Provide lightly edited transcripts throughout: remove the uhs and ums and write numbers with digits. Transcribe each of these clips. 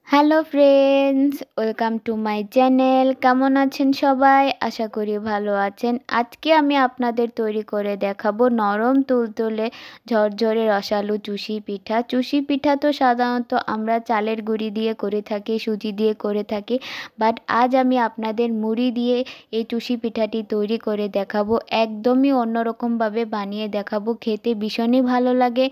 Hello friends, welcome to my channel. কেমন আছেন সবাই? আশা করি ভালো আছেন। আজকে আমি আপনাদের তৈরি করে দেখাবো নরম তুলতুলে ঝরঝরে রসালো চুষি পিঠা। চুষি পিঠা তো সাধারণত আমরা চালের গুঁড়ি দিয়ে করে থাকি, সুজি দিয়ে করে থাকি, বাট আজ আমি আপনাদের মুড়ি দিয়ে এই চুষি পিঠাটি তৈরি করে দেখাবো। একদমই অন্যরকমভাবে বানিয়ে দেখাবো, খেতে ভীষণই ভালো লাগে।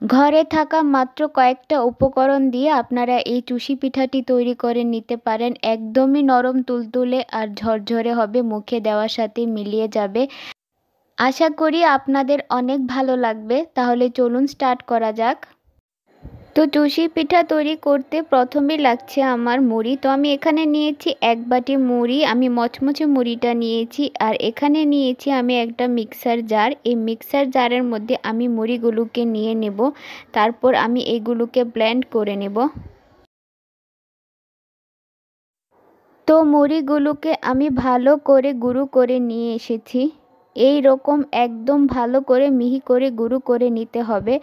ঘরে থাকা মাত্র কয়েকটা উপকরণ দিয়ে আপনারা এই চুষি পিঠাটি তৈরি করে নিতে পারেন। একদমই নরম তুলতুলে আর ঝরঝরে হবে, মুখে দেওয়ার সাথে মিলিয়ে যাবে। আশা করি আপনাদের অনেক ভালো লাগবে। তাহলে চলুন স্টার্ট করা যাক। তো চুষি পিঠা তৈরি করতে প্রথমেই লাগছে আমার মুড়ি। তো আমি এখানে নিয়েছি এক বাটি মুড়ি, আমি মচমচে মুড়িটা নিয়েছি। আর এখানে নিয়েছি আমি একটা মিক্সার জার। এই মিক্সার জারের মধ্যে আমি মুড়িগুলোকে নিয়ে নেব, তারপর আমি এগুলোকে ব্লেন্ড করে নেব। তো মুড়িগুলোকে আমি ভালো করে গুঁড়ো করে নিয়ে এসেছি। এই রকম একদম ভালো করে মিহি করে গুঁড়ো করে নিতে হবে।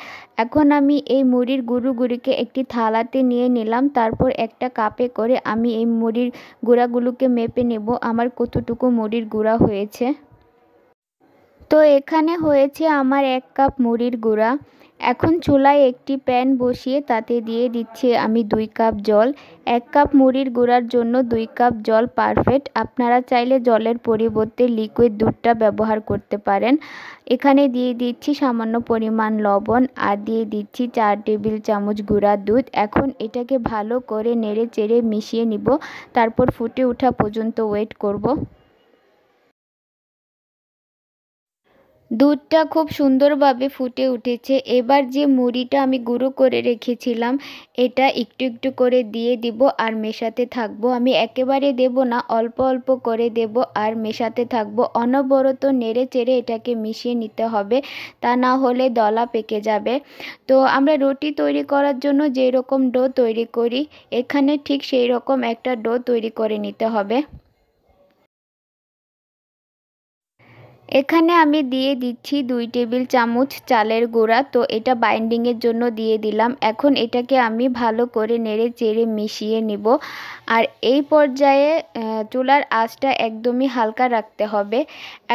এখন আমি এই মুড়ির গুঁড়োগুলিকে একটি থালাতে নিয়ে নিলাম, তারপর একটা কাপে করে আমি এই মুড়ির গুঁড়াগুলোকে মেপে নেব আমার কতটুকু মুড়ির গুঁড়া হয়েছে। তো এখানে হয়েছে আমার 1 কাপ মুড়ির গুঁড়া। এখন চুলায় একটি প্যান বসিয়ে তাতে দিয়ে দিচ্ছি আমি 2 কাপ জল। 1 কাপ মুড়ির গুঁড়ার জন্য 2 কাপ জল পারফেক্ট। আপনারা চাইলে জলের পরিবর্তে লিকুইড দুধটা ব্যবহার করতে পারেন। এখানে দিয়ে দিচ্ছি সামান্য পরিমাণ লবণ আর দিয়ে দিচ্ছি 4 টেবিল চামচ গুঁড়া দুধ। এখন এটাকে ভালো করে নেড়ে চেড়ে মিশিয়ে নিব, তারপর ফুটে ওঠা পর্যন্ত ওয়েট করব। দুধটা খুব সুন্দরভাবে ফুটে উঠেছে। এবার যে মুড়িটা আমি গুঁড়ো করে রেখেছিলাম এটা একটু একটু করে দিয়ে দিব আর মেশাতে থাকবো। আমি একেবারে দেব না, অল্প অল্প করে দেব আর মেশাতে থাকবো। অনবরত নেড়ে চেড়ে এটাকে মিশিয়ে নিতে হবে, তা না হলে দলা পেকে যাবে। তো আমরা রুটি তৈরি করার জন্য যেই রকম ডো তৈরি করি, এখানে ঠিক সেই রকম একটা ডো তৈরি করে নিতে হবে। এখানে আমি দিয়ে দিচ্ছি 2 টেবিল চামচ চালের গুঁড়া। তো এটা বাইন্ডিংয়ের জন্য দিয়ে দিলাম। এখন এটাকে আমি ভালো করে নেড়ে চেড়ে মিশিয়ে নিব। আর এই পর্যায়ে চুলার আঁচটা একদমই হালকা রাখতে হবে।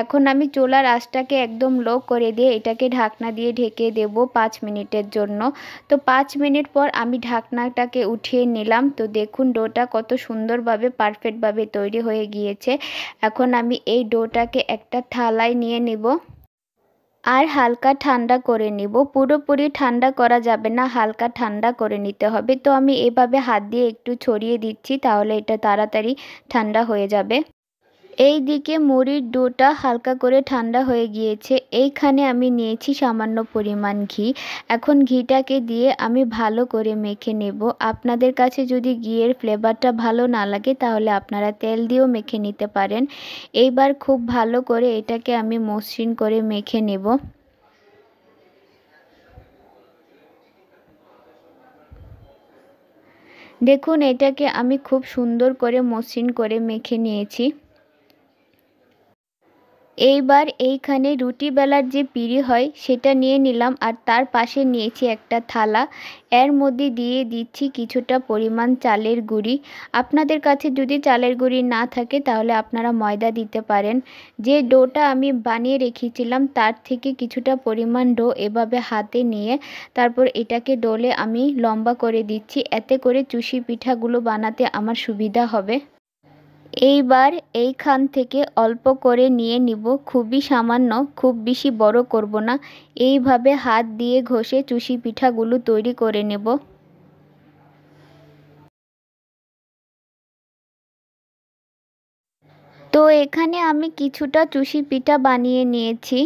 এখন আমি চুলার আঁচটাকে একদম লো করে দিয়ে এটাকে ঢাকনা দিয়ে ঢেকে দেব 5 মিনিটের জন্য। তো 5 মিনিট পর আমি ঢাকনাটাকে উঠিয়ে নিলাম। তো দেখুন ডোটা কত সুন্দরভাবে পারফেক্টভাবে তৈরি হয়ে গিয়েছে। এখন আমি এই ডোটাকে একটা থালায় নিয়ে নেব আর হালকা ঠান্ডা করে নেব। পুরোপুরি ঠান্ডা করা যাবে না, হালকা ঠান্ডা করে নিতে হবে। তো আমি এভাবে হাত দিয়ে একটু ছড়িয়ে দিচ্ছি, তাহলে এটা তাড়াতাড়ি ঠান্ডা হয়ে যাবে। এই দিকে মুড়ির ডোটা হালকা করে ঠান্ডা হয়ে গিয়েছে। এইখানে আমি নিয়েছি সামান্য পরিমাণ ঘি। এখন ঘিটাকে দিয়ে আমি ভালো করে মেখে নেব। আপনাদের কাছে যদি ঘিয়ের ফ্লেভারটা ভালো না লাগে তাহলে আপনারা তেল দিয়েও মেখে নিতে পারেন। এইবার খুব ভালো করে এটাকে আমি মসৃণ করে মেখে নেব। দেখুন এটাকে আমি খুব সুন্দর করে মসৃণ করে মেখে নিয়েছি। এইবার এইখানে রুটি বেলার যে পিঁড়ি হয় সেটা নিয়ে নিলাম আর তার পাশে নিয়েছি একটা থালা। এর মধ্যে দিয়ে দিচ্ছি কিছুটা পরিমাণ চালের গুঁড়ি। আপনাদের কাছে যদি চালের গুঁড়ি না থাকে তাহলে আপনারা ময়দা দিতে পারেন। যে ডোটা আমি বানিয়ে রেখেছিলাম তার থেকে কিছুটা পরিমাণ ডো এভাবে হাতে নিয়ে তারপর এটাকে ডোলে আমি লম্বা করে দিচ্ছি, এতে করে চুষি পিঠাগুলো বানাতে আমার সুবিধা হবে। এইবার এইখান থেকে অল্প করে নিয়ে নিব, খুবই সামান্য, খুব বেশি বড় করব না। এইভাবে হাত দিয়ে ঘষে চুষি পিঠাগুলো তৈরি করে নেব। তো এখানে আমি কিছুটা চুষি পিঠা বানিয়ে নিয়েছি।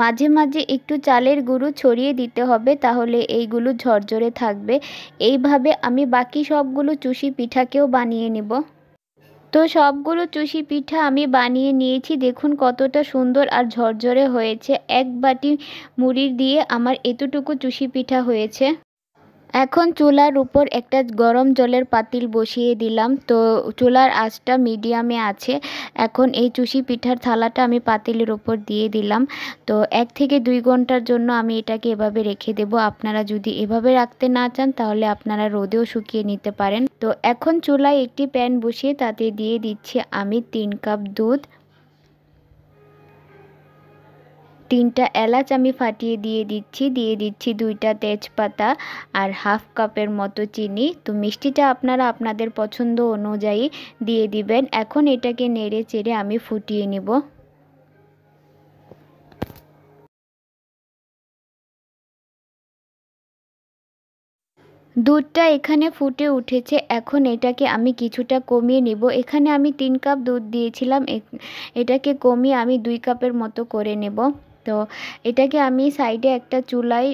মাঝে মাঝে একটু চালের গুঁড়ো ছড়িয়ে দিতে হবে, তাহলে এইগুলো ঝরঝরে থাকবে। এইভাবে আমি বাকি সবগুলো চুষি পিঠাকেও বানিয়ে নেব। তো সবগুলো চুষি পিঠা আমি বানিয়ে নিয়েছি। দেখুন কতটা সুন্দর আর ঝরঝরে হয়েছে। এক বাটি মুড়ি দিয়ে আমার এতটুকু চুষি পিঠা হয়েছে। এখন চুলার উপর একটা গরম জলের পাতিল বসিয়ে দিলাম। তো চুলার আঁচটা মিডিয়ামে আছে। এখন এই চুষি পিঠার থালাটা আমি পাতিলের উপর দিয়ে দিলাম। তো 1 থেকে 2 ঘন্টার জন্য আমি এটাকে এভাবে রেখে দেব। আপনারা যদি এভাবে রাখতে না চান তাহলে আপনারা রোদেও শুকিয়ে নিতে পারেন। তো এখন চুলায় একটি প্যান বসিয়ে তাতে দিয়ে দিচ্ছি আমি 3 কাপ দুধ। 3টা এলাচ আমি ফাটিয়ে দিয়ে দিচ্ছি 2টা তেজপাতা আর হাফ কাপের মতো চিনি। তো মিষ্টিটা আপনারা আপনাদের পছন্দ অনুযায়ী দিয়ে দিবেন। এখন এটাকে নেড়ে চেড়ে আমি ফুটিয়ে নিব। দুধটা এখানে ফুটে উঠেছে। এখন এটাকে আমি কিছুটা কমিয়ে নিব। এখানে আমি 3 কাপ দুধ দিয়েছিলাম, এটাকে কমিয়ে আমি 2 কাপের মতো করে নেব। তো এটাকে আমি সাইডে একটা চুলায়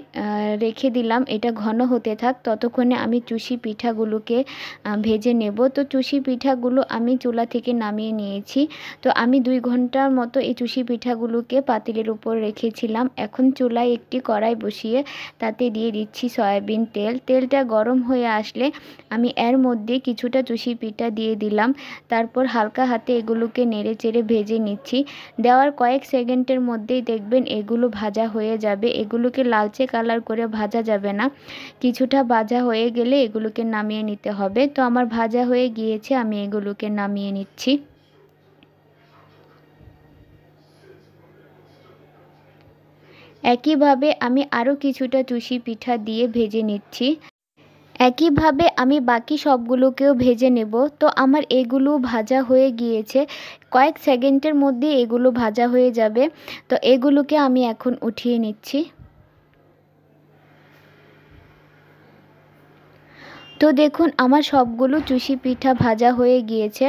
রেখে দিলাম। এটা ঘন হতে থাক, ততক্ষণে আমি চুষি পিঠাগুলোকে ভেজে নেব। তো চুষি পিঠাগুলো আমি চুলা থেকে নামিয়ে নিয়েছি। তো আমি 2 ঘন্টার মতো এই চুষি পিঠাগুলোকে পাতিলের উপর রেখেছিলাম। এখন চুলায় একটি কড়াই বসিয়ে তাতে দিয়ে দিচ্ছি সয়াবিন তেল। তেলটা গরম হয়ে আসলে আমি এর মধ্যে কিছুটা চুষি পিঠা দিয়ে দিলাম। তারপর হালকা হাতে এগুলোকে নেড়ে চেড়ে ভেজে নিচ্ছি। দেওয়ার কয়েক সেকেন্ডের মধ্যেই দেখবেন এগুলো ভাজা হয়ে যাবে। এগুলোকে লালচে কালার করে ভাজা যাবে না, কিছুটা ভাজা হয়ে গেলে এগুলোকে নামিয়ে নিতে হবে। তো আমার ভাজা হয়ে গিয়েছে, আমি এগুলোকে নামিয়ে নিচ্ছি। একইভাবে আমি আরও কিছুটা চুষি পিঠা দিয়ে ভেজে নিচ্ছি। একইভাবে আমি বাকি সবগুলোকেও ভেজে নেব। তো আমার এগুলো ভাজা হয়ে গিয়েছে, কয়েক সেকেন্ডের মধ্যে এগুলো ভাজা হয়ে যাবে। তো এগুলোকে আমি এখন উঠিয়ে নিচ্ছি। তো দেখুন আমার সবগুলো চুষি পিঠা ভাজা হয়ে গিয়েছে।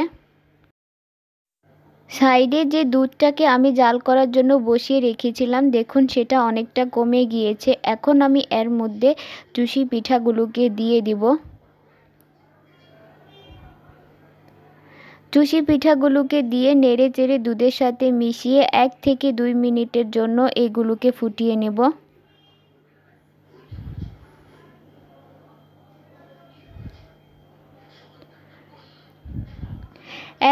সাইডে যে দুধটাকে আমি জাল করার জন্য বসিয়ে রেখেছিলাম, দেখুন সেটা অনেকটা কমে গিয়েছে। এখন আমি এর মধ্যে চুষি পিঠাগুলোকে দিয়ে দিব। চুষি পিঠাগুলোকে দিয়ে নেড়ে চেড়ে দুধের সাথে মিশিয়ে 1 থেকে 2 মিনিটের জন্য এগুলোকে ফুটিয়ে নেব।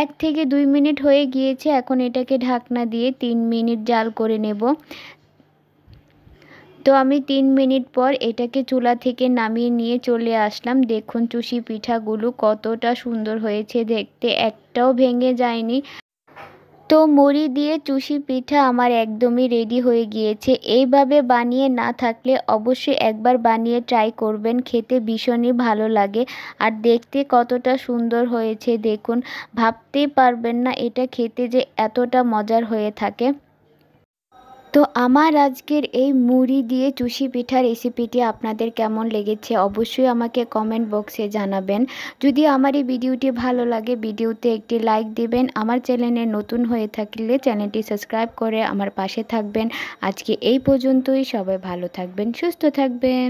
1 থেকে 2 মিনিট হয়ে গিয়েছে। এখন এটাকে ঢাকনা দিয়ে 3 মিনিট জাল করে নেব। তো আমি 3 মিনিট পর এটাকে চুলা থেকে নামিয়ে নিয়ে চলে আসলাম। দেখুন চুষি পিঠাগুলো কতটা সুন্দর হয়েছে দেখতে, একটাও ভেঙে যায়নি। তো মুড়ি দিয়ে চুষি পিঠা আমার একদমই রেডি হয়ে গিয়েছে। এইভাবে বানিয়ে না থাকলে অবশ্যই একবার বানিয়ে ট্রাই করবেন, খেতে ভীষণই ভালো লাগে। আর দেখতে কতটা সুন্দর হয়েছে দেখুন, ভাবতেই পারবেন না এটা খেতে যে এতটা মজার হয়ে থাকে। তো আমার আজকের এই মুড়ি দিয়ে চুষি পিঠা রেসিপিটি আপনাদের কেমন লেগেছে অবশ্যই আমাকে কমেন্ট বক্সে জানাবেন। যদি আমার এই ভিডিওটি ভালো লাগে ভিডিওতে একটি লাইক দিবেন। আমার চ্যানেলে নতুন হয়ে থাকলে চ্যানেলটি সাবস্ক্রাইব করে আমার পাশে থাকবেন। আজকে এই পর্যন্তই, সবাই ভালো থাকবেন, সুস্থ থাকবেন।